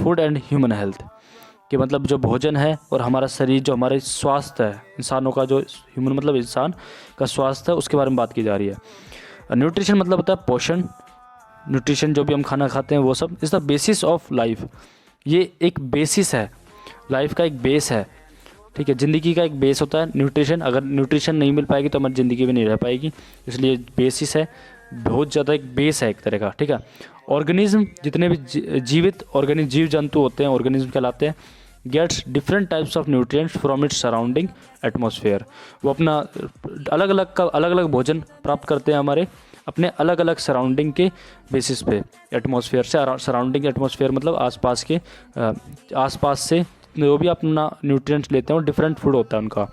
Food and human health, कि मतलब जो भोजन है और हमारा शरीर, जो हमारे स्वास्थ्य है, इंसानों का जो ह्यूमन मतलब इंसान का स्वास्थ्य है, उसके बारे में बात की जा रही है। न्यूट्रिशन मतलब होता है पोषण। न्यूट्रिशन जो भी हम खाना खाते हैं वो सब is the basis of life. ये एक बेसिस है, लाइफ का एक बेस है, ठीक है। ज़िंदगी का एक बेस होता है न्यूट्रिशन। अगर न्यूट्रिशन नहीं मिल पाएगी तो हमारी ज़िंदगी भी नहीं रह पाएगी, इसलिए बेसिस है, बहुत ज़्यादा एक बेस है एक तरह का, ठीक है। ऑर्गेनिज्म, जितने भी जीवित ऑर्गेनिज्म, जीव जंतु होते हैं, ऑर्गेनिज्म कहलाते हैं, gets different types of nutrients from its surrounding atmosphere. वो अपना अलग अलग भोजन प्राप्त करते हैं हमारे अपने अलग अलग सराउंडिंग के बेसिस पे। एटमॉस्फेयर से, सराउंडिंग एटमॉस्फेयर मतलब आसपास से जो भी अपना न्यूट्रिएंट्स लेते हैं वो डिफरेंट फूड होता है उनका।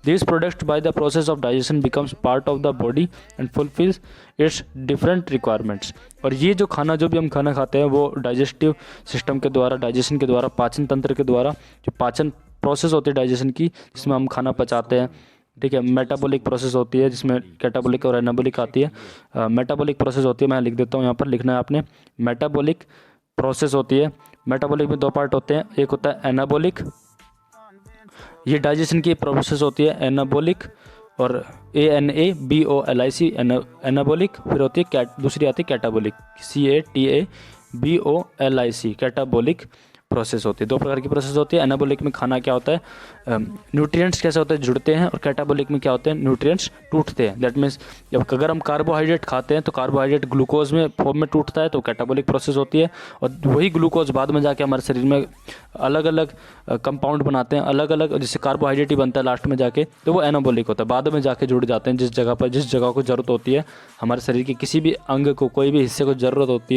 This product by the process of digestion becomes part of the body and fulfils it's different requirements. और ये जो खाना, जो भी हम खाना खाते हैं वो डाइजेस्टिव सिस्टम के द्वारा, डाइजेशन के द्वारा, पाचन तंत्र के द्वारा, जो पाचन प्रोसेस होती है डाइजेशन की, जिसमें हम खाना पचाते हैं, ठीक है। मेटाबॉलिक प्रोसेस होती है जिसमें कैटाबॉलिक और एनाबॉलिक आती है। मेटाबॉलिक प्रोसेस होती है, मैं लिख देता हूँ यहाँ पर, लिखना है आपने। मेटाबॉलिक प्रोसेस होती है। मेटाबॉलिक में दो पार्ट होते हैं, एक होता है एनाबॉलिक, ये डाइजेशन की प्रोसेस होती है एनाबॉलिक, और ANABOLIC एनाबॉलिक। फिर होती है दूसरी आती है कैटाबॉलिक, CATABOLIC, कैटाबॉलिक प्रोसेस होती है। दो प्रकार की प्रोसेस होती है। एनाबॉलिक में खाना क्या होता है, न्यूट्रिएंट्स कैसे होते हैं, जुड़ते हैं, और कैटाबॉलिक में क्या होते हैं, न्यूट्रिएंट्स टूटते हैं। दैट मीन्स जब अगर हम कार्बोहाइड्रेट खाते हैं तो कार्बोहाइड्रेट ग्लूकोज में फॉर्म में टूटता है तो कैटाबॉलिक प्रोसेस होती है, और वही ग्लूकोज बाद में जाके हमारे शरीर में अलग अलग कंपाउंड बनाते हैं, अलग अलग, जिससे कार्बोहाइड्रेट ही बनता है लास्ट में जाके, तो वो एनाबॉलिक होता है, बाद में जाके जुड़ जाते हैं जिस जगह को ज़रूरत होती है। हमारे शरीर के किसी भी अंग को, कोई भी हिस्से को ज़रूरत होती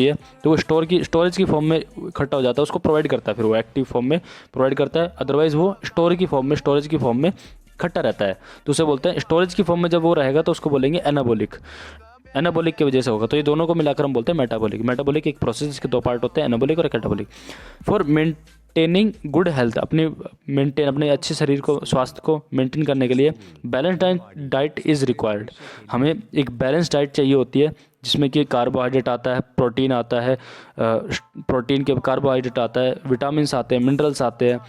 है तो वो स्टोरेज की फॉर्म में इकट्ठा हो जाता है, उसको प्रोवाइड करता है, फिर वो एक्टिव फॉर्म में प्रोवाइड करता है। अदरवाइज वो स्टोरेज की फॉर्म में इकट्ठा रहता है, तो उसे बोलते हैं स्टोरेज की फॉर्म में जब वो रहेगा तो उसको बोलेंगे एनाबॉलिक। एनाबॉलिक की वजह से होगा, तो ये दोनों को मिलाकर हम बोलते हैं मेटाबॉलिक एक प्रोसेस, इसके दो पार्ट होते हैं, एनाबॉलिक और catabolic. For maintaining good health, अपने अच्छे शरीर को, स्वास्थ्य को मेंटेन करने के लिए बैलेंस डाइट इज़ रिक्वायर्ड। हमें एक बैलेंस डाइट चाहिए होती है जिसमें कि कार्बोहाइड्रेट आता है, प्रोटीन आता है, प्रोटीन के कार्बोहाइड्रेट आता है, विटामिन्स आते हैं, मिनरल्स आते हैं,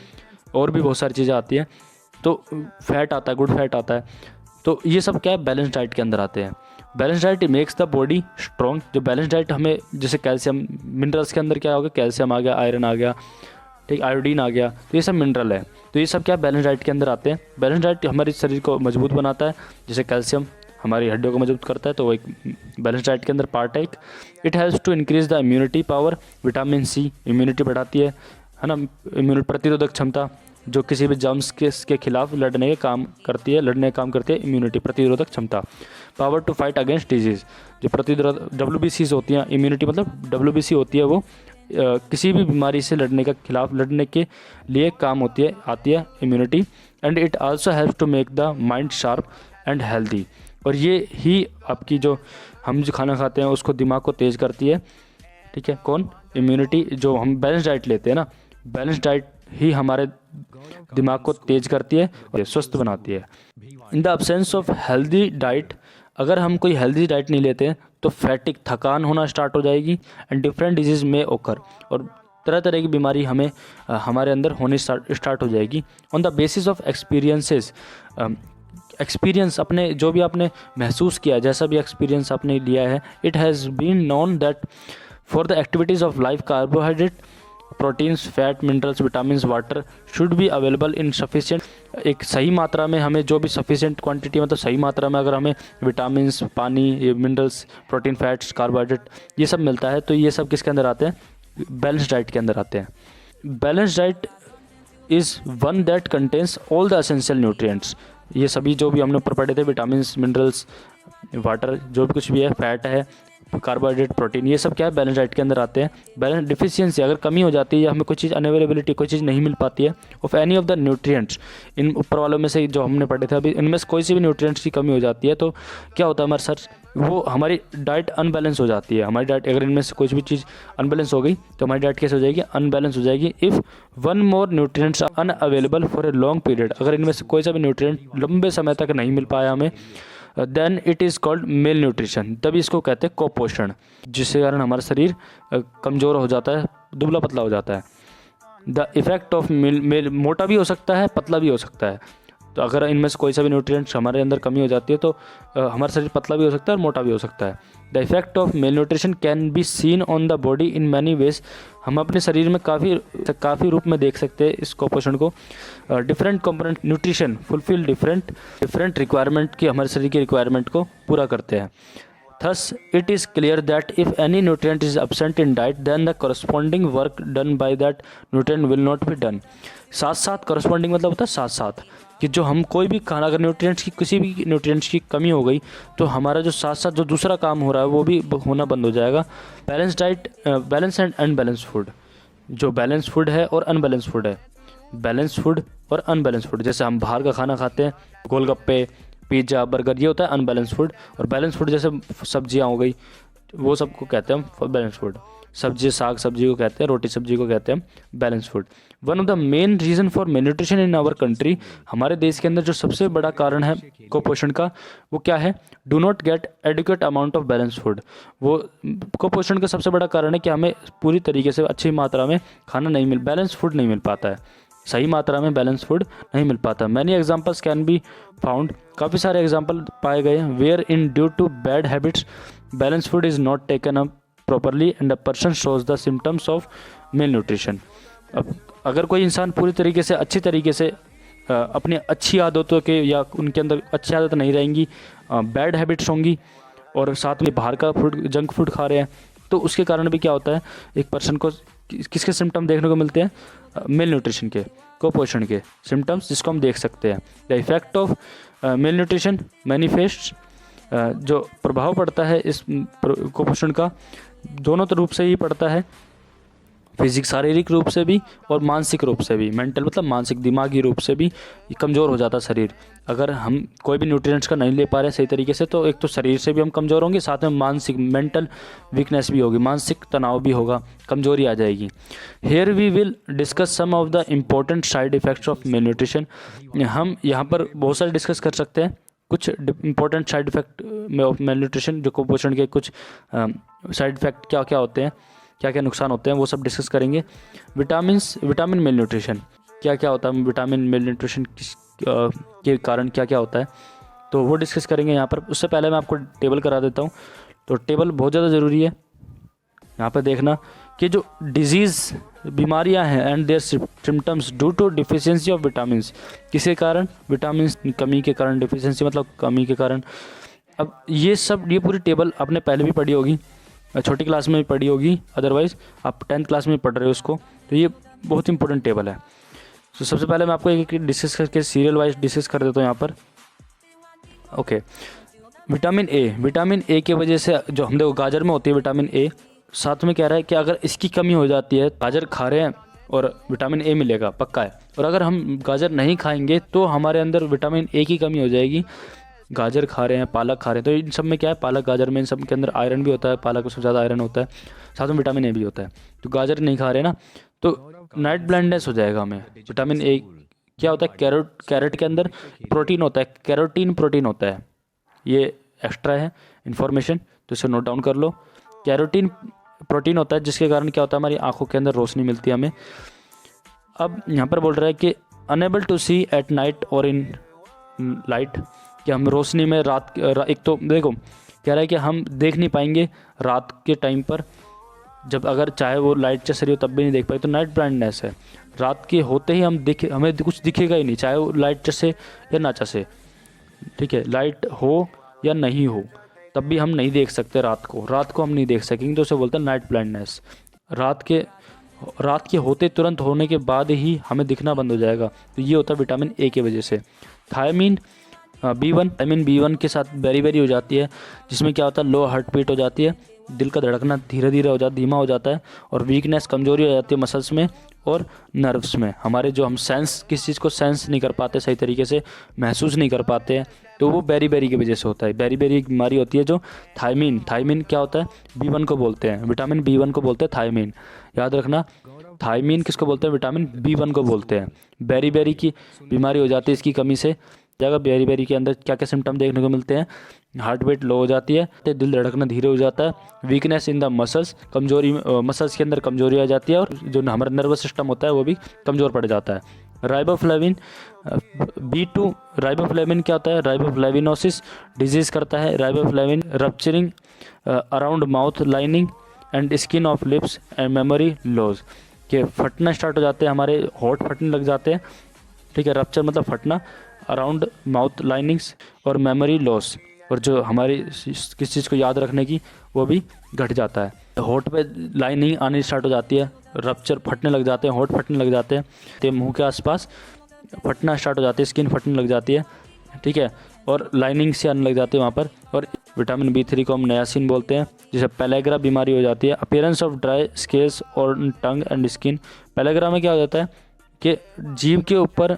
और भी बहुत सारी चीज़ें आती हैं, तो फैट आता है, गुड फैट आता है। तो ये सब क्या है, बैलेंस डाइट के अंदर आते हैं। Balance diet makes the body strong. जो बैलेंस डाइट हमें, जैसे कैल्शियम, मिनरल्स के अंदर क्या हो गया, कैल्शियम आ गया, आयरन आ गया, ठीक, आयोडीन आ गया, तो ये सब मिनरल है, तो ये सब क्या बैलेंस डाइट के अंदर आते हैं। बैलेंस डाइट हमारे शरीर को मजबूत बनाता है, जैसे कैल्शियम हमारी हड्डियों को मजबूत करता है, तो वो एक बैलेंस डाइट के अंदर पार्ट है एक। It has to increase the immunity power. Vitamin C immunity बढ़ाती है ना, प्रतिरोधक क्षमता, जो किसी भी जर्म्स के खिलाफ लड़ने का काम करती है इम्यूनिटी, प्रतिरोधक क्षमता। Power to fight against diseases, जो WBCs होती हैं, इम्यूनिटी मतलब WBC होती है, वो किसी भी बीमारी से लड़ने के लिए काम आती है immunity. And it also helps to make the mind sharp and healthy. और ये ही आपकी जो खाना खाते हैं उसको, दिमाग को तेज़ करती है, ठीक है। कौन, इम्यूनिटी। जो हम बैलेंस डाइट लेते हैं ना, बैलेंस डाइट ही हमारे दिमाग को तेज करती है और स्वस्थ बनाती है। In the absence of healthy diet, अगर हम कोई हेल्दी डाइट नहीं लेते हैं तो फैटिक, थकान होना स्टार्ट हो जाएगी, एंड डिफरेंट डिजीज़ में ओकर, और तरह तरह की बीमारी हमारे अंदर होनी स्टार्ट हो जाएगी। On the basis of experience, अपने जो भी आपने महसूस किया, जैसा भी एक्सपीरियंस आपने लिया है, it has been known that for the activities of life carbohydrate, proteins, fat, minerals, vitamins, water should be available in sufficient. एक सही मात्रा में हमें, जो भी सफिशिएंट क्वांटिटी, मतलब सही मात्रा में अगर हमें विटामिन्स, पानी, मिनरल्स, प्रोटीन, फैट्स, कार्बोहाइड्रेट ये सब मिलता है, तो ये सब किसके अंदर आते हैं, बैलेंस डाइट के अंदर आते हैं। Balance diet is one that contains all the essential nutrients. ये सभी जो भी हमने ऊपर पढ़े थे, विटामिन्स, मिनरल्स, वाटर, जो भी कुछ भी है, फैट है, कार्बोहाइड्रेट, प्रोटीन, ये सब क्या है, बैलेंस डाइट के अंदर आते हैं। बैलेंस डिफिशियंसी, अगर कमी हो जाती है या हमें कोई चीज़ अनअवेलेबिलिटी, कोई चीज़ नहीं मिल पाती है of any of the nutrients, इन ऊपर वालों में से जो हमने पढ़े थे अभी, इनमें से कोई सी भी न्यूट्रिएंट्स की कमी हो जाती है तो क्या होता है हमारे सर, वो हमारी डाइट अनबैलेंस हो जाती है। हमारी डाइट, अगर इनमें से कोई भी चीज़ अनबैलेंस हो गई तो हमारी डाइट कैसे हो जाएगी, अनबैलेंस हो जाएगी। If one more nutrients are unavailable for a long period, अगर इनमें से कोई सा भी न्यूट्रिएंट लंबे समय तक नहीं मिल पाया हमें, then it is called malnutrition, तभी इसको कहते हैं कुपोषण, जिसके कारण हमारा शरीर कमज़ोर हो जाता है, दुबला पतला हो जाता है। द इफ़ेक्ट ऑफ मोटा भी हो सकता है, पतला भी हो सकता है। तो अगर इनमें से कोई सा भी न्यूट्रिएंट्स हमारे अंदर कमी हो जाती है तो हमारा शरीर पतला भी हो सकता है और मोटा भी हो सकता है। The effect of male nutrition can be seen on the body in many ways. हम अपने शरीर में काफ़ी रूप में देख सकते हैं इस कुपोषण को। Different component nutrition fulfil different requirement की, हमारे शरीर की रिक्वायरमेंट को पूरा करते हैं। Thus, it is clear that if any nutrient is absent in diet, then the corresponding work done by that nutrient will not be done। साथ साथ corresponding मतलब होता है साथ साथ, कि जो हम कोई भी खाना, अगर न्यूट्रिएंट्स की किसी भी न्यूट्रिएंट्स की कमी हो गई तो हमारा जो साथ साथ जो दूसरा काम हो रहा है वो भी होना बंद हो जाएगा। Balance diet, balance and unbalance food, जो बैलेंस फूड है और अनबैलेंस फूड है, बैलेंस फूड और अनबैलेंस फूड, जैसे हम बाहर का खाना खाते हैं, गोलगप्पे, पिज़्ज़ा, बर्गर, ये होता है अनबैलेंस फूड। और बैलेंस फूड जैसे सब्जियां हो गई, वो सबको कहते हैं हम बैलेंस फूड। सब्जी, साग सब्जी को कहते हैं, रोटी सब्जी को कहते हैं balance food. One of the main reason for malnutrition in our country, हमारे देश के अंदर जो सबसे बड़ा कारण है कुपोषण का, वो क्या है? Do not get adequate amount of balance food. वो कुपोषण का सबसे बड़ा कारण है कि हमें पूरी तरीके से अच्छी मात्रा में खाना नहीं बैलेंस फूड नहीं मिल पाता है, सही मात्रा में बैलेंस फूड नहीं मिल पाता। Many examples can be found, काफ़ी सारे एग्जाम्पल पाए गए हैं। Wherein due to bad habits balance food is not taken up properly and a person shows the symptoms of malnutrition. अब अगर कोई इंसान पूरी तरीके से अच्छी तरीके से अपनी अच्छी आदतों के, या उनके अंदर अच्छी आदत नहीं रहेंगी, बैड हैबिट्स होंगी, और साथ में बाहर का फूड, जंक फूड खा रहे हैं, तो उसके कारण भी क्या होता है, एक पर्सन को किसके सिम्टम देखने को मिलते हैं? मेल न्यूट्रिशन के, कुपोषण के सिम्टम्स, जिसको हम देख सकते हैं। The effect of male nutrition manifest, जो प्रभाव पड़ता है इस कुपोषण का, दोनों रूप से ही पड़ता है, फिजिक शारीरिक रूप से भी और मानसिक रूप से भी। मेंटल मतलब मानसिक, दिमागी रूप से भी कमज़ोर हो जाता शरीर। अगर हम कोई भी न्यूट्रिएंट्स का नहीं ले पा रहे सही तरीके से, तो एक तो शरीर से भी हम कमज़ोर होंगे, साथ में मानसिक मेंटल वीकनेस भी होगी, मानसिक तनाव भी होगा, कमज़ोरी आ जाएगी। Here we will discuss some of the important side effects of malnutrition. हम यहाँ पर बहुत सारे डिस्कस कर सकते हैं कुछ इंपॉर्टेंट साइड इफ़ेक्ट में ऑफ मेल न्यूट्रिशन, जो कुपोषण के कुछ साइड इफ़ेक्ट क्या क्या होते हैं, क्या क्या नुकसान होते हैं, वो सब डिस्कस करेंगे। विटामिन मेल न्यूट्रिशन क्या क्या होता है, विटामिन मेल न्यूट्रिशन के कारण क्या क्या होता है, तो वो डिस्कस करेंगे यहाँ पर। उससे पहले मैं आपको टेबल करा देता हूँ। तो टेबल बहुत ज़्यादा ज़रूरी है। यहाँ पर देखना कि जो डिजीज़ बीमारियाँ हैं and their symptoms due to deficiency of vitamins, किसके कारण? विटामिन कमी के कारण, डिफिशियंसी मतलब कमी के कारण। अब ये पूरी टेबल आपने पहले भी पढ़ी होगी, छोटी क्लास में भी पढ़ी होगी, अदरवाइज़ आप 10th क्लास में पढ़ रहे हो उसको, तो ये बहुत इंपॉर्टेंट टेबल है। तो सबसे पहले मैं आपको एक डिस्कस करके सीरियल वाइज डिस्कस कर देता हूँ यहाँ पर। ओके, विटामिन ए की वजह से, जो हम देखो गाजर में होती है विटामिन ए, साथ में कह रहा है कि अगर इसकी कमी हो जाती है, गाजर खा रहे हैं और विटामिन ए मिलेगा, पक्का है। और अगर हम गाजर नहीं खाएंगे तो हमारे अंदर विटामिन ए की कमी हो जाएगी। गाजर खा रहे हैं, पालक खा रहे हैं, तो इन सब में क्या है, पालक गाजर में इन सब के अंदर आयरन भी होता है, पालक में सबसे ज़्यादा आयरन होता है, साथ में विटामिन ए भी होता है। तो गाजर नहीं खा रहे ना, तो नाइट ब्लाइंडनेस हो जाएगा हमें। विटामिन ए क्या होता है, कैरेट के अंदर प्रोटीन होता है, कैरोटीन प्रोटीन होता है, ये एक्स्ट्रा है इन्फॉर्मेशन, तो इसे नोट डाउन कर लो। कैरोटीन प्रोटीन होता है जिसके कारण क्या होता है, हमारी आंखों के अंदर रोशनी मिलती है हमें। अब यहाँ पर बोल रहा है कि unable to see at night और इन लाइट, कि हम रोशनी में एक तो देखो कह रहा है कि हम देख नहीं पाएंगे रात के टाइम पर, जब अगर चाहे वो लाइट चस रही हो तब भी नहीं देख पाए, तो नाइट ब्लाइंडनेस है। रात के होते ही हमें कुछ दिखेगा ही नहीं, चाहे वो लाइट चसे या ना चसे, ठीक है, लाइट हो या नहीं हो, तब भी हम नहीं देख सकते रात को हम नहीं देख सकेंगे, तो उसे बोलते हैं नाइट ब्लाइंडनेस। रात के होते तुरंत होने के बाद ही हमें दिखना बंद हो जाएगा, तो ये होता है विटामिन ए की वजह से। थायमीन B1 के साथ बेरी हो जाती है, जिसमें क्या होता है, लो हार्ट बीट हो जाती है, दिल का धड़कना धीरे धीरे हो जाता है, धीमा हो जाता है, और वीकनेस, कमजोरी हो जाती है मसल्स में और नर्व्स में। हमारे जो हम किस चीज़ को सेंस नहीं कर पाते, सही तरीके से महसूस नहीं कर पाते हैं, तो वो बेरी की वजह से होता है। बेरी एक बीमारी होती है जो थायमीन क्या होता है, B1 को बोलते हैं, विटामिन B1 को बोलते हैं थायमीन, याद रखना। थायमीन किसको बोलते हैं, विटामिन B1 को बोलते हैं। बेरी की बीमारी हो जाती है इसकी कमी से, जाएगा। बेरी के अंदर क्या क्या सिम्टम देखने को मिलते हैं, हार्ट बीट लो हो जाती है, तो दिल धड़कना धीरे हो जाता है, वीकनेस इन द मसल्स, कमजोरी मसल्स के अंदर कमजोरी आ जाती है, और जो हमारा नर्वस सिस्टम होता है वो भी कमज़ोर पड़ जाता है। राइबोफ्लेविन B2, राइबोफ्लेविन क्या होता है, राइबोफ्लेविनोसिस डिजीज़ करता है। Riboflavin rupturing around mouth lining and skin of lips and memory loss, के फटना स्टार्ट हो जाते हैं, हमारे होठ फटने लग जाते हैं, ठीक है। रप्चर मतलब फटना, अराउंड माउथ लाइनिंग्स और मेमोरी लॉस, और जो हमारी किस चीज़ को याद रखने की वो भी घट जाता है। होठ पे लाइनिंग आनी स्टार्ट हो जाती है, रप्चर फटने लग जाते हैं, होठ फटने लग जाते हैं, तो मुंह के आसपास फटना स्टार्ट हो जाती है, स्किन फटने लग जाती है, ठीक है, और लाइनिंग से आने लग जाती है वहाँ पर। और विटामिन B3 को हम नियासिन बोलते हैं, जिसे पेलेग्रा बीमारी हो जाती है। अपीयरेंस ऑफ ड्राई स्केल्स और टंग एंड स्किन, पेलेग्रा में क्या हो जाता है कि जीभ के ऊपर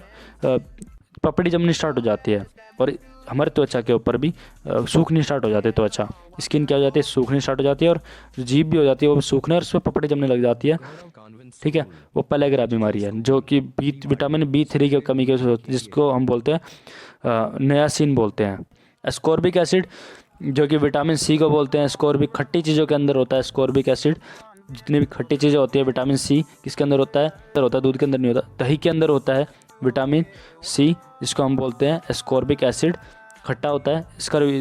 पपड़ी जमनी स्टार्ट हो जाती है, और हमारे त्वचा के ऊपर भी सूखनी स्टार्ट हो जाती है, त्वचा स्किन क्या हो जाती है, सूखनी स्टार्ट हो जाती है, और जीभ भी हो जाती है वो भी सूखने, और उसमें पपड़ी जमने लग जाती है, ठीक है। वो पेलेग्रा बीमारी है, जो कि विटामिन B3 की कमी के वजह से होती है, जिसको हम बोलते हैं नियासिन बोलते हैं। एस्कॉर्बिक एसिड, जो कि विटामिन C को बोलते हैं। एस्कॉर्बिक खट्टी चीज़ों के अंदर होता है एस्कॉर्बिक एसिड, जितनी भी खट्टी चीज़ें होती है। विटामिन C किसके अंदर होता है, दूध के अंदर नहीं होता, दही के अंदर होता है विटामिन C, जिसको हम बोलते हैं एस्कॉर्बिक एसिड, खट्टा होता है।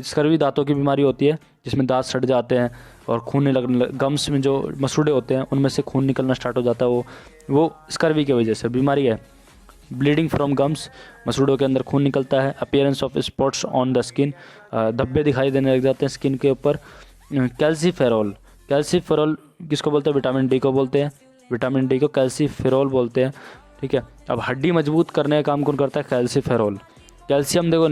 स्कर्वी दांतों की बीमारी होती है, जिसमें दांत सड़ जाते हैं और खून नहीं लगने गम्स में जो मसूड़े होते हैं उनमें से खून निकलना स्टार्ट हो जाता है, वो स्कर्वी की वजह से बीमारी है। ब्लीडिंग फ्रॉम गम्स, मसूड़ों के अंदर खून निकलता है। Appearance of spots on the skin, धब्बे दिखाई देने लग जाते हैं स्किन के ऊपर। कैल्सीफेरॉल, कैल्सीफेरॉल किसको बोलते हैं, विटामिन D को बोलते हैं, विटामिन D को कैल्सीफेरॉल बोलते हैं, ठीक है। अब हड्डी मजबूत करने का काम कौन करता है, कैल्सीफेरॉल। कैल्शियम देखो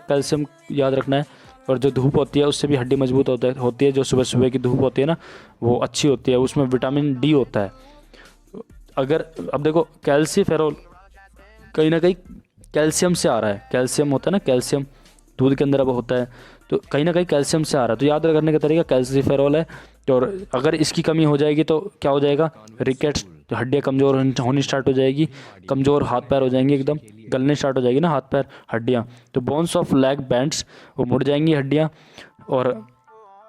कैल्शियम याद रखना है, और जो धूप होती है उससे भी हड्डी मजबूत होती है, जो सुबह सुबह की धूप होती है ना वो अच्छी होती है, उसमें विटामिन D होता है। अगर अब देखो कैल्सीफेरॉल कहीं ना कहीं कैल्शियम से आ रहा है, कैल्शियम होता है ना, कैल्शियम दूध के अंदर अब होता है, तो कहीं ना कहीं कैल्शियम से आ रहा है, तो याद रखने का तरीका कैल्सीफेरॉल है। और अगर इसकी कमी हो जाएगी तो क्या हो जाएगा, रिकेट्स, तो हड्डियाँ कमज़ोर होनी स्टार्ट हो जाएगी, कमज़ोर हाथ पैर हो जाएंगे, एकदम गलने स्टार्ट हो जाएगी ना हाथ पैर हड्डियाँ, तो बोन्स ऑफ लेग बैंड्स, वो मुड़ जाएंगी हड्डियाँ। और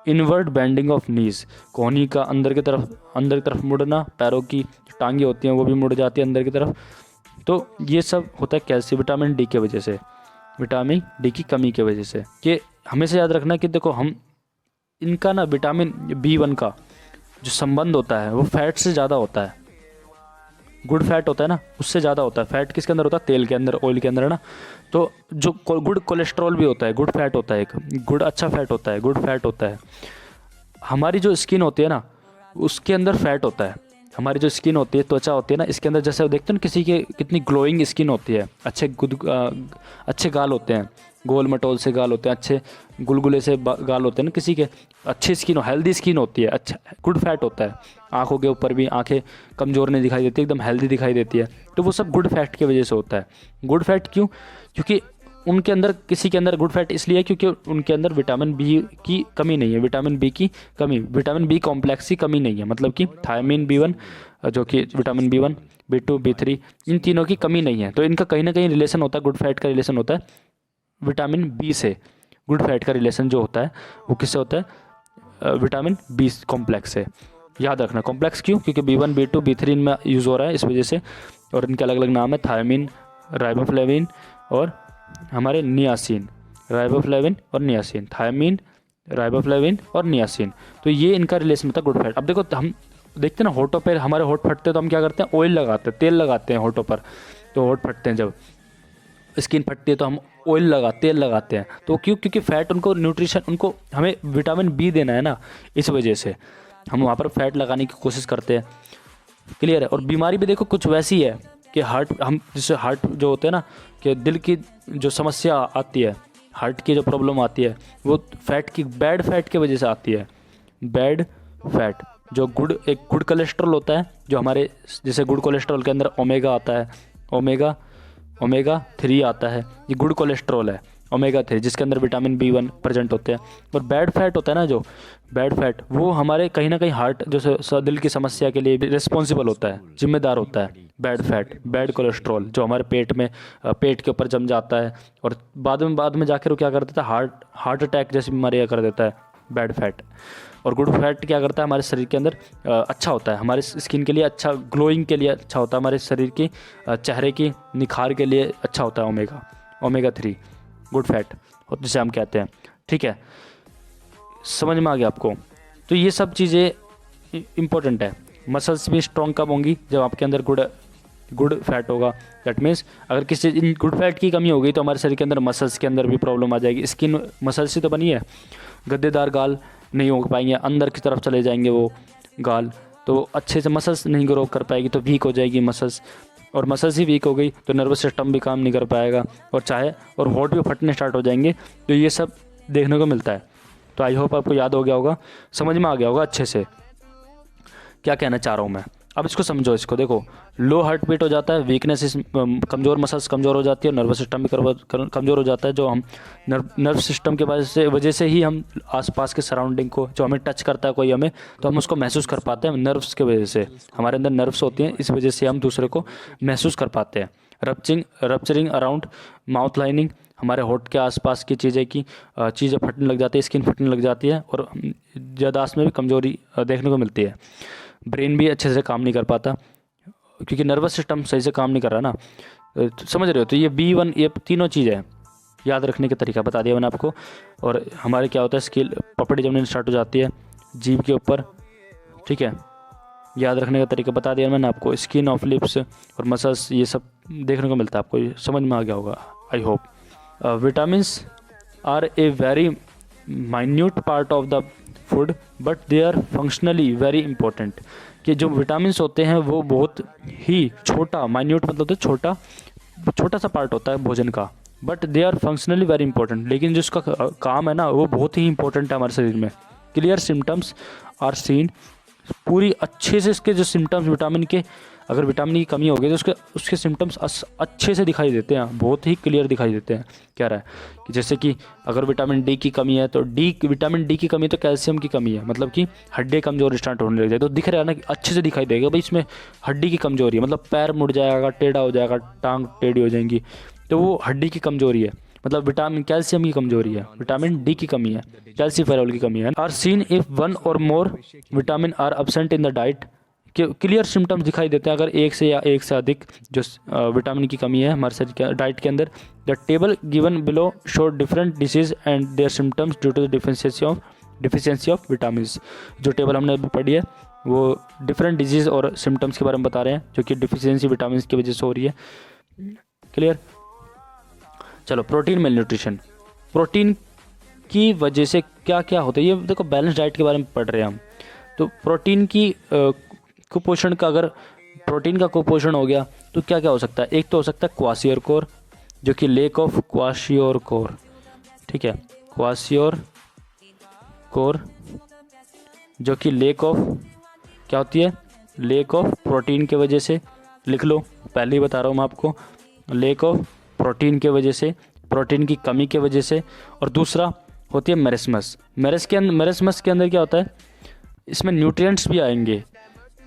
इनवर्ट बेंडिंग ऑफ नीज, कोहनी का अंदर की तरफ मुड़ना, पैरों की टांगें होती हैं वो भी मुड़ जाती है अंदर की तरफ। तो ये सब होता है कैल्शियम विटामिन D की वजह से, विटामिन D की कमी की वजह से। कि हमेशा याद रखना कि देखो हम इनका ना विटामिन B1 का जो संबंध होता है वो फैट से ज़्यादा होता है, गुड फैट होता है ना उससे ज़्यादा होता है। फैट किसके अंदर होता है, तेल के अंदर, ऑयल के अंदर है ना। तो जो गुड कोलेस्ट्रॉल भी होता है, गुड फैट होता है, एक गुड अच्छा फैट होता है, गुड फैट होता है। हमारी जो स्किन होती है ना उसके अंदर फैट होता है, हमारी जो स्किन होती है, त्वचा होती है ना, इसके अंदर जैसे देखते हैं ना किसी के कितनी ग्लोइंग स्किन होती है, अच्छे गाल होते हैं, गोल मटोल से गाल होते हैं, अच्छे गुलगुले से गाल होते हैं ना किसी के, अच्छी स्किन, हेल्दी स्किन होती है, अच्छा गुड फैट होता है। आँखों के ऊपर भी आँखें कमज़ोर नहीं दिखाई देती, एकदम हेल्दी दिखाई देती है, तो वो सब गुड फैट की वजह से होता है। गुड फैट क्यों, क्योंकि उनके अंदर किसी के अंदर गुड फैट इसलिए है क्योंकि उनके अंदर विटामिन B की कमी नहीं है, विटामिन B की कमी, विटामिन B कॉम्प्लेक्स की कमी नहीं है, मतलब कि थायमिन B1 जो कि विटामिन B1, B2, B3 इन तीनों की कमी नहीं है, तो इनका कहीं ना कहीं रिलेशन होता है, गुड फैट का रिलेशन होता है विटामिन B से। गुड फैट का रिलेशन जो होता है वो किससे होता है, विटामिन B कॉम्प्लेक्स से। याद रखना कॉम्प्लेक्स क्यों, क्योंकि B1, B2, B3 इनमें यूज़ हो रहा है इस वजह से, और इनके अलग अलग नाम है, थायमिन, राइबोफ्लेविन और हमारे नियासिन, राइबोफ्लेविन और नियासिन, थायमिन, राइबोफ्लेविन और नियासिन। तो ये इनका रिलेशन होता है गुड फैट। अब देखो हम देखते हैं ना होठों पर, हमारे होठ फटते हैं तो हम क्या करते हैं, ऑयल लगाते हैं, तेल लगाते हैं होठों पर, तो होठ फटते हैं, जब स्किन फटती है तो हम तेल लगाते हैं। तो क्यों, क्योंकि फैट उनको न्यूट्रिशन, उनको हमें विटामिन B देना है ना, इस वजह से हम वहाँ पर फैट लगाने की कोशिश करते हैं। क्लियर है। और बीमारी भी देखो कुछ वैसी है कि हम जैसे हार्ट जो होते हैं ना, कि दिल की जो समस्या आती है, हार्ट की जो प्रॉब्लम आती है वो बैड फैट की वजह से आती है। बैड फैट जो एक गुड कोलेस्ट्रॉल होता है, जो हमारे जैसे गुड कोलेस्ट्रॉल के अंदर ओमेगा आता है, ओमेगा 3 आता है, ये गुड कोलेस्ट्रॉल है। ओमेगा 3 जिसके अंदर विटामिन B1 प्रेजेंट होते हैं। और बैड फैट होता है ना, जो बैड फैट वो हमारे कहीं ना कहीं हार्ट जो दिल की समस्या के लिए भी रिस्पॉन्सिबल होता है, जिम्मेदार होता है। बैड फैट, बैड कोलेस्ट्रॉल जो हमारे पेट में पेट के ऊपर जम जाता है और बाद में जाकर वो क्या कर देता है, हार्ट अटैक जैसी बीमारियाँ कर देता है बैड फैट। और गुड फैट क्या करता है, हमारे शरीर के अंदर अच्छा होता है, हमारे स्किन के लिए अच्छा, ग्लोइंग के लिए अच्छा होता है, हमारे शरीर की चेहरे की निखार के लिए अच्छा होता है ओमेगा 3 गुड फैट जिसे हम कहते हैं। ठीक है, समझ में आ गया आपको? तो ये सब चीज़ें इम्पोर्टेंट है। मसल्स भी स्ट्रॉन्ग कब होंगी, जब आपके अंदर गुड फैट होगा। दैट मीन्स अगर किसी इन गुड फैट की कमी हो गई तो हमारे शरीर के अंदर मसल्स के अंदर भी प्रॉब्लम आ जाएगी। स्किन मसल्स से तो बनी है, गद्देदार गाल नहीं हो पाएंगे, अंदर की तरफ चले जाएंगे वो गाल, तो अच्छे से मसल्स नहीं ग्रो कर पाएगी, तो वीक हो जाएगी मसल्स। और मसल्स ही वीक हो गई तो नर्वस सिस्टम भी काम नहीं कर पाएगा, और होठ भी फटने स्टार्ट हो जाएंगे। तो ये सब देखने को मिलता है। तो आई होप आपको याद हो गया होगा, समझ में आ गया होगा अच्छे से क्या कहना चाह रहा हूँ मैं। अब इसको समझो, इसको देखो, लो हार्ट बीट हो जाता है, वीकनेस, कमज़ोर मसल्स कमज़ोर हो जाती है, और नर्वस सिस्टम भी कमज़ोर हो जाता है। जो हम नर्व सिस्टम के वजह से ही हम आसपास के सराउंडिंग को, जो हमें टच करता है कोई हमें, तो हम उसको महसूस कर पाते हैं। नर्व्स के वजह से हमारे अंदर नर्व्स होती हैं, इस वजह से हम दूसरे को महसूस कर पाते हैं। रप्चरिंग अराउंड माउथ लाइनिंग, हमारे होठ के आसपास की चीज़ें फटने लग जाती है, स्किन फटने लग जाती है, और याददाश्त में भी कमज़ोरी देखने को मिलती है। ब्रेन भी अच्छे से काम नहीं कर पाता क्योंकि नर्वस सिस्टम सही से काम नहीं कर रहा ना, समझ रहे हो? तो ये B1 ये तीनों चीज़ें हैं, याद रखने का तरीका बता दिया मैंने आपको। और हमारे क्या होता है, स्किल पपड़ी जमने स्टार्ट हो जाती है जीभ के ऊपर। ठीक है, याद रखने का तरीका बता दिया मैंने आपको। स्किन ऑफ लिप्स और मसल्स, ये सब देखने को मिलता है आपको, ये समझ में आ गया होगा I hope. Vitamins are a very minute part of the food but they are functionally very important. कि जो विटामिन्स होते हैं वो बहुत ही छोटा, माइन्यूट मतलब तो छोटा सा पार्ट होता है भोजन का, but they are functionally very important. लेकिन जो इसका काम है ना, वो बहुत ही इंपॉर्टेंट है हमारे शरीर में। क्लियर सिम्टम्स आर सीन, पूरी अच्छे से इसके जो सिम्टम्स विटामिन के, अगर विटामिन की कमी हो गई तो उसके सिम्टम्स अच्छे से दिखाई देते हैं, बहुत ही क्लियर दिखाई देते हैं। क्या रहा है कि जैसे कि अगर विटामिन डी की कमी है तो विटामिन डी की कमी तो कैल्शियम की कमी है, मतलब कि हड्डी कमज़ोर स्टार्ट होने लग जाए तो दिख रहा है ना कि अच्छे से दिखाई देगा भाई इसमें हड्डी की कमज़ोरी है, मतलब पैर मुड़ जाएगा, टेढ़ा हो जाएगा, टांग टेढ़ी हो जाएंगी, तो वो हड्डी की कमज़ोरी है, मतलब कैल्शियम की कमजोरी है, विटामिन डी की कमी है, कैल्सीफेरॉल की कमी है। Are seen if one or more vitamin are absent in the diet, clear symptoms दिखाई देते हैं अगर एक से अधिक जो विटामिन की कमी है हमारे शरीर के डाइट के अंदर। The table given below show different diseases and their symptoms due to the deficiency of vitamin. जो टेबल हमने अभी पढ़ी है वो डिफरेंट डिजीज़ और सिम्टम्स के बारे में बता रहे हैं जो कि डिफिशियंसी विटामिन की वजह से हो रही है। क्लियर? चलो, प्रोटीन मेल न्यूट्रिशन, प्रोटीन की वजह से क्या क्या होता है ये देखो, बैलेंस डाइट के बारे में पढ़ रहे हैं हम। तो प्रोटीन की कुपोषण का, अगर प्रोटीन का कुपोषण हो गया तो क्या क्या हो सकता है? एक तो हो सकता है क्वाशियोरकोर, जो कि लेक ऑफ क्वाशियोरकोर, ठीक है, क्वाशियोरकोर जो कि लेक ऑफ क्या होती है, लेक ऑफ प्रोटीन के वजह से, लिख लो, पहले ही बता रहा हूँ मैं आपको, लेक ऑफ प्रोटीन के वजह से, प्रोटीन की कमी के वजह से। और दूसरा होती है मेरिस्मस। मेरिस्मस के अंदर क्या होता है, इसमें न्यूट्रिएंट्स भी आएंगे,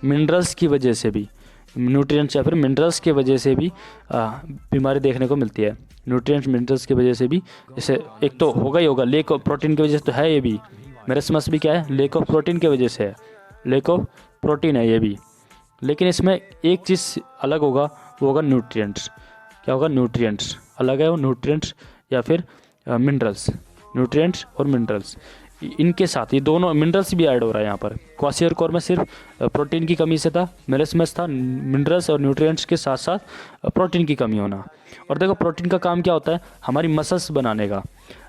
मिनरल्स की वजह से भी, न्यूट्रिएंट्स या फिर मिनरल्स की वजह से भी बीमारी देखने को मिलती है। न्यूट्रिएंट्स मिनरल्स की वजह से भी, जैसे एक तो होगा ही होगा, लेक ऑफ प्रोटीन की वजह से तो है ये भी, मेरिस्मस भी क्या है, लेक ऑफ प्रोटीन की वजह से है, लेक ऑफ प्रोटीन है ये भी। लेकिन इसमें एक चीज़ अलग होगा, वो होगा न्यूट्रिएंट्स। क्या होगा? न्यूट्रिएंट्स अलग है, वो न्यूट्रिएंट्स या फिर मिनरल्स, न्यूट्रिएंट्स और मिनरल्स, इनके साथ ये दोनों मिनरल्स भी ऐड हो रहा है यहाँ पर। क्वाशियोरकोर में सिर्फ प्रोटीन की कमी से था, मेरिस्मस था मिनरल्स और न्यूट्रिएंट्स के साथ साथ प्रोटीन की कमी होना। और देखो, प्रोटीन का काम क्या होता है, हमारी मसल्स बनाने का।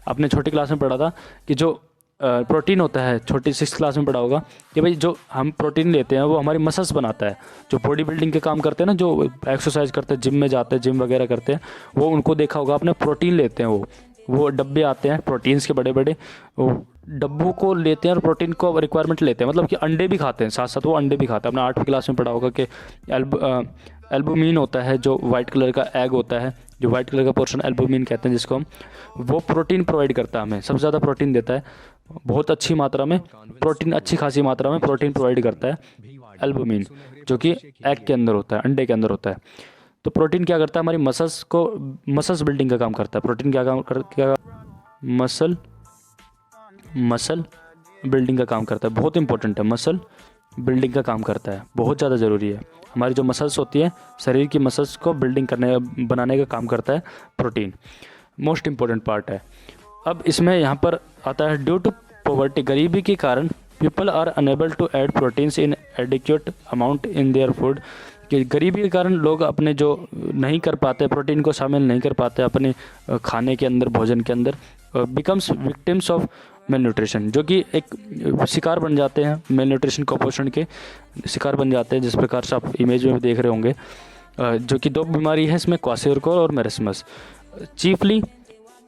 आपने छोटी क्लास में पढ़ा था कि जो प्रोटीन होता है, छोटी 6th क्लास में पढ़ा होगा कि भाई जो हम प्रोटीन लेते हैं वो हमारी मसल्स बनाता है। जो बॉडी बिल्डिंग के काम करते हैं ना, जो एक्सरसाइज करते हैं, जिम में जाते हैं, जिम वगैरह करते हैं, वो उनको देखा होगा आपने, प्रोटीन लेते हैं, वो डब्बे आते हैं प्रोटीन्स के बड़े बड़े, वो डब्बों को लेते हैं और प्रोटीन को रिक्वायरमेंट लेते हैं, मतलब कि अंडे भी खाते हैं साथ साथ, वो अंडे भी खाते हैं। आपने 8वीं क्लास में पढ़ा होगा कि एल्बुमिन होता है जो वाइट कलर का एग होता है, जो वाइट कलर का पोर्शन एल्बुमिन कहते हैं जिसको हम, वो प्रोटीन प्रोवाइड करता है, हमें सबसे ज़्यादा प्रोटीन देता है, बहुत अच्छी मात्रा में प्रोटीन, अच्छी खासी मात्रा में प्रोटीन प्रोवाइड करता है एल्बुमिन, जो कि एग के अंदर होता है, अंडे के अंदर होता है। तो प्रोटीन क्या करता है, हमारी मसल्स को, मसल्स बिल्डिंग का काम करता है। प्रोटीन क्या मसल बिल्डिंग का काम करता है, बहुत इंपॉर्टेंट है, मसल बिल्डिंग का काम करता है, बहुत ज़्यादा ज़रूरी है। हमारी जो मसल्स होती हैं, शरीर की मसल्स को बिल्डिंग करने, बनाने का काम करता है प्रोटीन, मोस्ट इम्पॉर्टेंट पार्ट है। अब इसमें यहाँ पर आता है ड्यू टू पॉवर्टी, गरीबी के कारण people are unable to add proteins in adequate amount in their food, कि गरीबी के कारण लोग अपने जो नहीं कर पाते, प्रोटीन को शामिल नहीं कर पाते अपने खाने के अंदर, भोजन के अंदर, becomes victims of male nutrition, जो कि एक शिकार बन जाते हैं, मेल न्यूट्रिशन कुपोषण के शिकार बन जाते हैं, जिस प्रकार से आप इमेज में भी देख रहे होंगे। जो कि दो बीमारी है इसमें, क्वाशियोरकोर और marasmus. Chiefly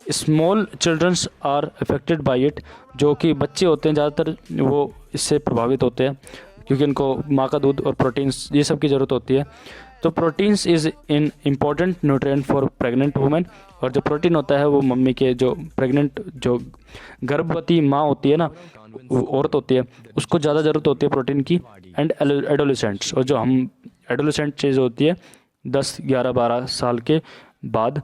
small childrens are affected by it, जो कि बच्चे होते हैं ज़्यादातर वो इससे प्रभावित होते हैं, क्योंकि इनको माँ का दूध और प्रोटीन्स ये सब की ज़रूरत होती है। तो proteins is in important nutrient for pregnant women, और जो प्रोटीन होता है वो मम्मी के, जो प्रेग्नेंट, जो गर्भवती माँ होती है ना, औरत होती है, उसको ज़्यादा ज़रूरत होती है प्रोटीन की। एंड एडोलेसेंट्स, और जो हम एडोलेसेंट चीज़ होती है 10, 11, 12 साल के बाद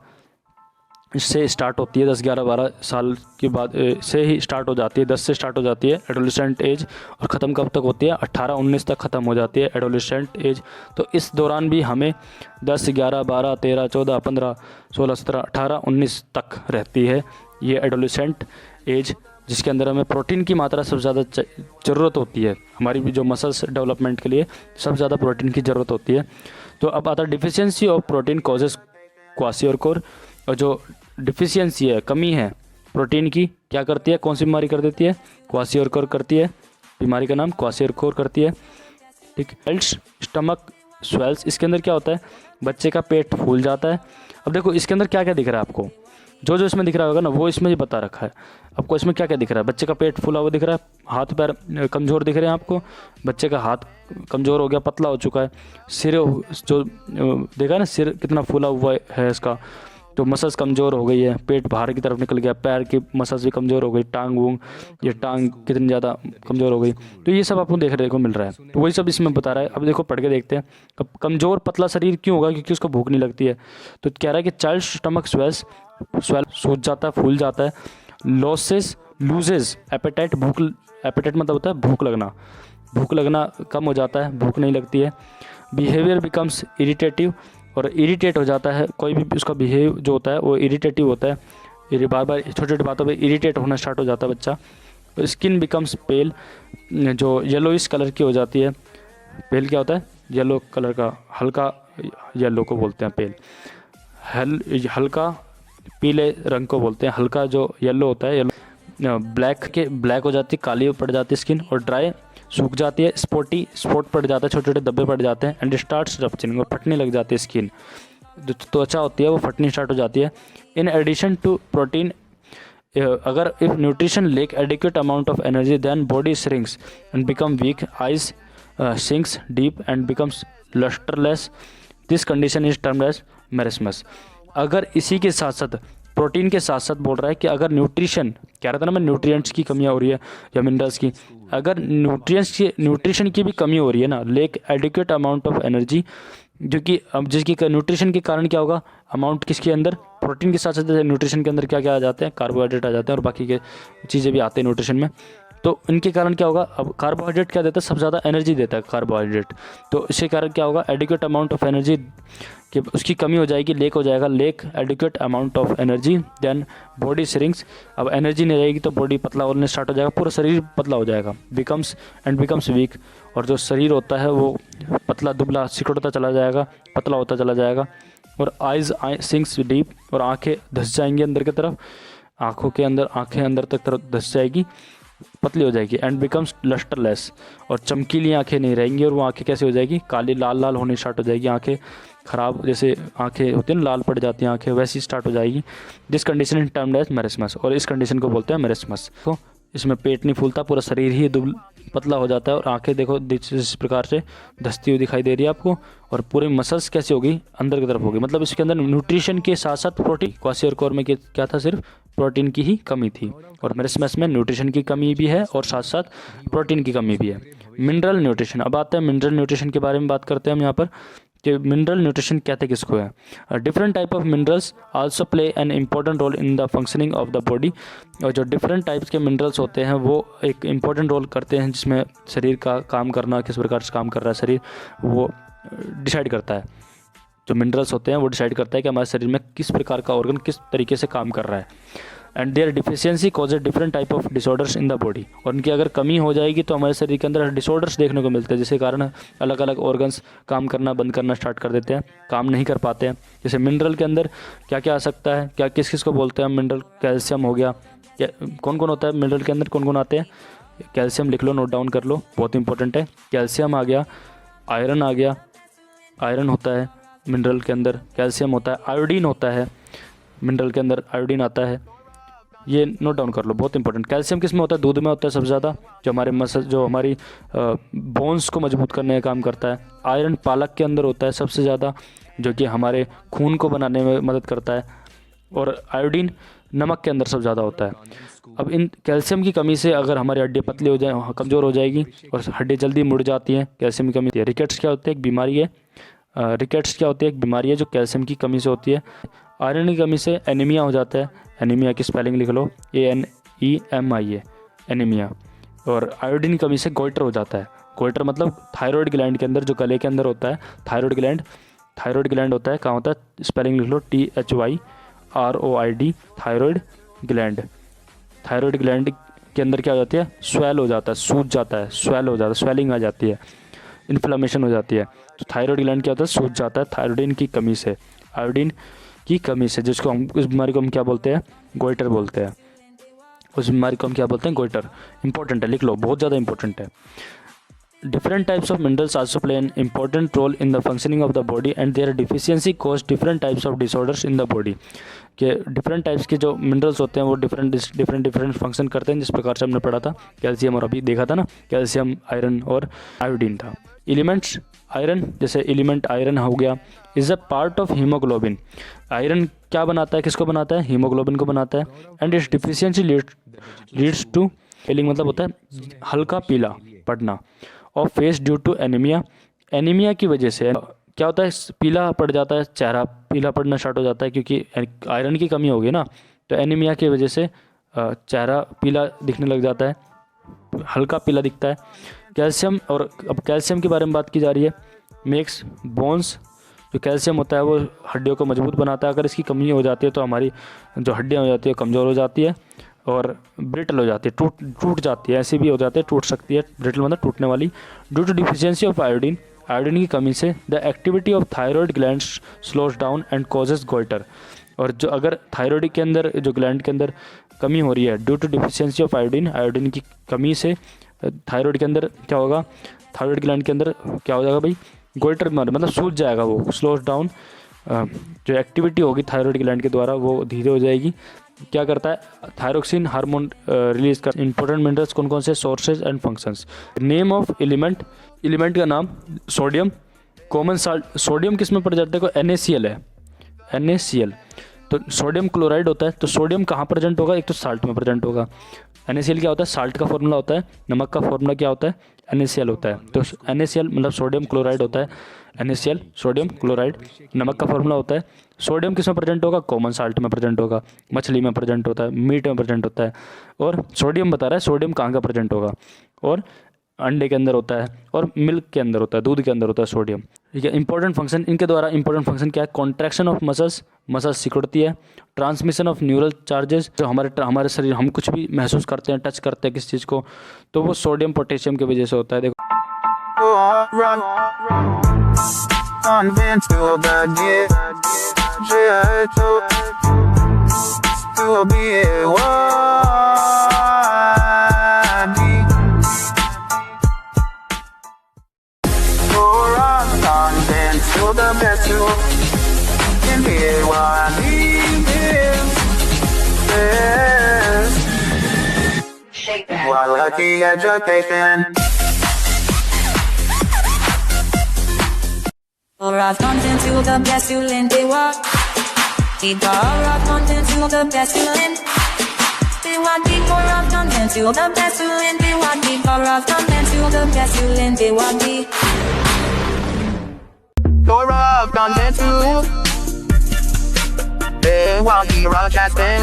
इससे स्टार्ट होती है, 10, 11, 12 साल के बाद से ही स्टार्ट हो जाती है, 10 से स्टार्ट हो जाती है एडोलेसेंट एज, और ख़त्म कब तक होती है, 18, 19 तक ख़त्म हो जाती है एडोलेसेंट एज। तो इस दौरान भी हमें 10, 11, 12, 13, 14, 15, 16, 17, 18, 19 तक रहती है ये एडोलेसेंट एज, जिसके अंदर हमें प्रोटीन की मात्रा सबसे ज़्यादा ज़रूरत होती है। हमारी जो मसल्स डेवलपमेंट के लिए सबसे ज़्यादा प्रोटीन की ज़रूरत होती है। तो अब आता है deficiency of protein causes kwashiorkor, और जो डिफिशियंसी है, कमी है प्रोटीन की, क्या करती है, कौन सी बीमारी कर देती है, क्वाशियोरकोर करती है, बीमारी का नाम क्वाशियोरकोर करती है। ठीक, एल्स स्टमक स्वेल्स, इसके अंदर क्या होता है, बच्चे का पेट फूल जाता है। अब देखो इसके अंदर क्या क्या दिख रहा है आपको, जो जो इसमें दिख रहा होगा ना वो इसमें ही बता रखा है आपको। इसमें क्या क्या दिख रहा है, बच्चे का पेट फूला हुआ दिख रहा है, हाथ पैर कमज़ोर दिख रहे हैं आपको, बच्चे का हाथ कमज़ोर हो गया, पतला हो चुका है, सिर जो देखा है ना, सिर कितना फूला हुआ है इसका, तो मसल्स कमज़ोर हो गई है, पेट बाहर की तरफ निकल गया, पैर की मसल्स भी कमज़ोर हो गई, टांग वूंग, ये टांग कितनी ज़्यादा कमज़ोर हो गई। तो ये सब आपको देखने को मिल रहा है, तो वही सब इसमें बता रहा है। अब देखो पढ़ के देखते हैं, कमज़ोर पतला शरीर क्यों होगा, क्योंकि उसको भूख नहीं लगती है। तो कह रहा है कि चाइल्ड स्टमक स्वेल सूज जाता है, फूल जाता है, लूजेज एपेटाइट, भूख, एपेटाइट मतलब होता है भूख लगना कम हो जाता है, भूख नहीं लगती है। बिहेवियर बिकम्स इरिटेटिव, और इरिटेट हो जाता है, कोई भी उसका बिहेव जो होता है वो इरिटेटिव होता है, ये बार बार छोटी छोटी बातों पे इरिटेट होना स्टार्ट हो जाता है बच्चा। स्किन बिकम्स पेल, जो येलोइश कलर की हो जाती है। पेल क्या होता है, येलो कलर का, हल्का येलो को बोलते हैं पेल, हल्का पीले रंग को बोलते हैं, हल्का जो येलो होता है, येलो। ब्लैक हो जाती है, काली पड़ जाती है स्किन, और ड्राई सूख जाती है, स्पॉट पड़ जाता है, छोटे छोटे धब्बे पड़ जाते हैं। एंड स्टार्ट्स रप्चरिंग, और फटने लग जाती है स्किन, जो त्वचा होती है वो फटनी स्टार्ट हो जाती है। इन एडिशन टू प्रोटीन, अगर if nutrition lack adequate amount of energy then body shrinks and become weak, eyes sinks deep and becomes lustreless, this condition is termed as marasmus. अगर इसी के साथ साथ, प्रोटीन के साथ साथ बोल रहा है कि अगर न्यूट्रिशन, कह रहा था ना मैं, न्यूट्रिएंट्स की कमियाँ हो रही है या मिनरल्स की, अगर न्यूट्रिशन की भी कमी हो रही है ना, lake adequate amount of energy, जो कि अब जिसकी न्यूट्रिशन के कारण क्या होगा, अमाउंट किसके अंदर, प्रोटीन के साथ साथ न्यूट्रिशन के अंदर क्या क्या आ जाते हैं, कार्बोहाइड्रेट आ जाते हैं, और बाकी के चीज़ें भी आते हैं न्यूट्रिशन में। तो इनके कारण क्या होगा, अब कार्बोहाइड्रेट क्या देता है, सबसे ज़्यादा एनर्जी देता है कार्बोहाइड्रेट, तो इसके कारण क्या होगा, एडिक्वेट अमाउंट ऑफ एनर्जी कि उसकी कमी हो जाएगी, लेक हो जाएगा, lack adequate amount of energy, then body shrinks, अब एनर्जी नहीं रहेगी तो बॉडी पतला होने स्टार्ट हो जाएगा, पूरा शरीर पतला हो जाएगा, बिकम्स वीक, और जो शरीर होता है वो पतला दुबला सिकुड़ता चला जाएगा, पतला होता चला जाएगा। और आइज सिंक्स डीप, और आँखें धंस जाएंगी अंदर की तरफ, आँखें अंदर तक धंस जाएगी, पतली हो जाएगी। एंड बिकम्स लस्टरलेस, और चमकीली आंखें नहीं रहेंगी, और वो आंखें कैसे हो जाएगी, काली लाल होने स्टार्ट हो जाएगी, आंखें खराब, जैसे आंखें होती हैं ना लाल पड़ जाती हैं आंखें, वैसी स्टार्ट हो जाएगी। This condition is termed as marasmus, और इस कंडीशन को बोलते हैं मेरिस्मस। तो इसमें पेट नहीं फूलता, पूरा शरीर ही पतला हो जाता है और आंखें देखो जिस प्रकार से धंसती हुई दिखाई दे रही है आपको, और पूरी मसल्स कैसी होगी, अंदर की तरफ होगी। मतलब इसके अंदर न्यूट्रिशन के साथ साथ प्रोटीन, क्वासियरकोर में क्या था, सिर्फ प्रोटीन की ही कमी थी, और मेरिस्टेमस में न्यूट्रिशन की कमी भी है और साथ साथ प्रोटीन की कमी भी है। मिनरल न्यूट्रिशन, अब आते हैं मिनरल न्यूट्रिशन के बारे में बात करते हैं हम यहाँ पर कि मिनरल न्यूट्रिशन कहते किसको है। Different type of minerals also play an important role in the functioning of the body. और जो डिफरेंट टाइप्स के मिनरल्स होते हैं वो एक इम्पॉर्टेंट रोल करते हैं जिसमें शरीर का काम करना, किस प्रकार से काम कर रहा है शरीर, वो डिसाइड करता है। जो मिनरल्स होते हैं वो डिसाइड करता है कि हमारे शरीर में किस प्रकार का ऑर्गन किस तरीके से काम कर रहा है। And their deficiency causes different type of disorders in the body. और इनकी अगर कमी हो जाएगी तो हमारे शरीर के अंदर डिसऑर्डर्स देखने को मिलते हैं, जिसके कारण अलग अलग ऑर्गन्स काम करना बंद करना स्टार्ट कर देते हैं, काम नहीं कर पाते हैं। जैसे मिनरल के अंदर क्या क्या आ सकता है, क्या किस किस को बोलते हैं मिनरल, कैल्शियम हो गया, कौन कौन होता है मिनरल के अंदर, कौन कौन आते हैं, कैल्शियम लिख लो, नोट डाउन कर लो, बहुत इंपॉर्टेंट है। कैल्शियम आ गया, आयरन आ गया, आयरन होता है मिनरल के अंदर, कैल्शियम होता है, आयोडीन होता है मिनरल के अंदर, आयोडीन आता है, ये नोट डाउन कर लो, बहुत इंपॉर्टेंट। कैल्शियम किस में होता है, दूध में होता है सबसे ज़्यादा, जो हमारे मसल, जो हमारी बोन्स को मजबूत करने का काम करता है। आयरन पालक के अंदर होता है सबसे ज़्यादा, जो कि हमारे खून को बनाने में मदद करता है। और आयोडीन नमक के अंदर सबसे ज़्यादा होता है। अब इन कैल्शियम की कमी से अगर हमारी हड्डी पतली हो जाए, कमज़ोर हो जाएगी और हड्डी जल्दी मुड़ जाती हैं, कैल्शियम की कमी होती है। रिकेट्स क्या होती है, एक बीमारी है, रिकेट्स क्या होती है, एक बीमारी है जो कैल्शियम की कमी से होती है। आयरन की कमी से एनीमिया हो जाता है, एनीमिया की स्पेलिंग लिख लो, ANEMIA, एनीमिया। और आयोडीन की कमी से गोइटर हो जाता है। गोइटर मतलब थायराइड ग्लैंड के अंदर, जो गले के अंदर होता है थायराइड ग्लैंड, थायराइड ग्लैंड होता है, कहाँ होता है, स्पेलिंग लिख लो, THYROID, thyroid gland. Thyroid gland के अंदर क्या हो जाती है, स्वेल हो जाता है, सूज जाता है, स्वेल हो जाता है, स्वेलिंग आ जाती है, इन्फ्लेमेशन हो जाती है। तो थायराइड ग्लैंड क्या होता है, सूज जाता है थायरोडिन की कमी से, आयोडीन की कमी से, जिसको हम, उस बीमारी को हम क्या बोलते हैं, गोइटर बोलते हैं। उस बीमारी को हम क्या बोलते हैं, गोइटर। इंपॉर्टेंट है, लिख लो, बहुत ज़्यादा इंपॉर्टेंट है। Different types of minerals also play an important role in the functioning of the body and their deficiency cause different types of disorders in the body. के डिफरेंट टाइप्स के जो minerals होते हैं वो डिफरेंट फंक्शन करते हैं, जिस प्रकार से हमने पढ़ा था कैल्शियम, और अभी देखा था ना, कैल्शियम, आयरन और आयोडीन था। एलिमेंट्स, आयरन, जैसे एलिमेंट आयरन हो गया, is a part of haemoglobin. Iron क्या बनाता है, किसको बनाता है, हीमोग्लोबिन को बनाता है। And its deficiency leads to paling, मतलब होता है हल्का पीला पड़ना, और face due to anaemia. Anaemia की वजह से क्या होता है, पीला पड़ जाता है, चेहरा पीला पड़ना स्टार्ट हो जाता है, क्योंकि आयरन की कमी होगी ना, तो एनीमिया की वजह से चेहरा पीला दिखने लग जाता है, हल्का पीला दिखता है। कैल्शियम, और अब कैल्शियम के बारे में बात की जा रही है, मेक्स बोन्स, जो कैल्शियम होता है वो हड्डियों को मजबूत बनाता है। अगर इसकी कमी हो जाती है तो हमारी जो हड्डियाँ हो जाती है कमज़ोर हो जाती है और ब्रिटल हो जाती है, टूट जाती है, ऐसी भी हो जाती है, टूट सकती है, ब्रिटल मतलब टूटने वाली। Due to deficiency of iodine, iodine की कमी से the activity of thyroid gland slows down and causes goitre. और जो अगर थायराइड के अंदर, जो ग्लैंड के अंदर कमी हो रही है, due to deficiency of iodine, iodine की कमी से थायराइड के अंदर क्या होगा, थायराइड ग्लैंड के अंदर क्या हो जाएगा भाई, गोइटर मतलब सूज जाएगा, वो स्लोज डाउन, जो एक्टिविटी होगी थायराइड ग्लैंड के द्वारा वो धीरे हो जाएगी। क्या करता है, थायरोक्सिन हार्मोन रिलीज कर। इंपॉर्टेंट मिनरल्स कौन कौन से, sources and functions. Name of element, element का नाम सोडियम, कॉमन साल्ट। सोडियम किस में पड़ जाता है, को NaCl है, NaCl। तो सोडियम क्लोराइड होता है, तो सोडियम कहाँ प्रेजेंट होगा, एक तो साल्ट में प्रेजेंट होगा। NaCl क्या होता है, साल्ट का फॉर्मूला होता है, नमक का फॉर्मूला क्या होता है, NaCl होता है। तो NaCl मतलब सोडियम क्लोराइड होता है, NaCl सोडियम क्लोराइड, नमक का फॉर्मूला होता है। सोडियम किस में प्रेजेंट होगा, कॉमन साल्ट में प्रेजेंट होगा, मछली में प्रेजेंट होता है, मीट में प्रेजेंट होता है। और सोडियम बता रहा है सोडियम कहाँ का प्रेजेंट होगा, और अंडे के अंदर होता है, और मिल्क के अंदर होता है, दूध के अंदर होता है सोडियम। ठीक है। इंपॉर्टेंट फंक्शन, इनके द्वारा इंपॉर्टेंट फंक्शन क्या है, कॉन्ट्रैक्शन ऑफ मसल्स, मसल्स सिकुड़ती है। ट्रांसमिशन ऑफ न्यूरल चार्जेस, जो हमारे शरीर, हम कुछ भी महसूस करते हैं, टच करते हैं किस चीज़ को, तो वो सोडियम पोटेशियम की वजह से होता है। देखो Shake that. quality education. Alright, content to the best you lend they walk. Alright, content to the best you lend. They want deep alright, content to the best you lend they want deep. Alright, content to the best you lend they want deep. Alright, content to they want deep broadcasting.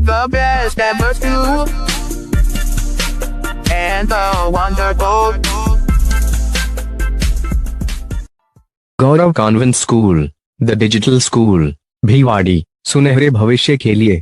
The best ever to and the wonderful. Gaurav convent school, the digital school, Bhiwadi, सुनहरे भविष्य के लिए।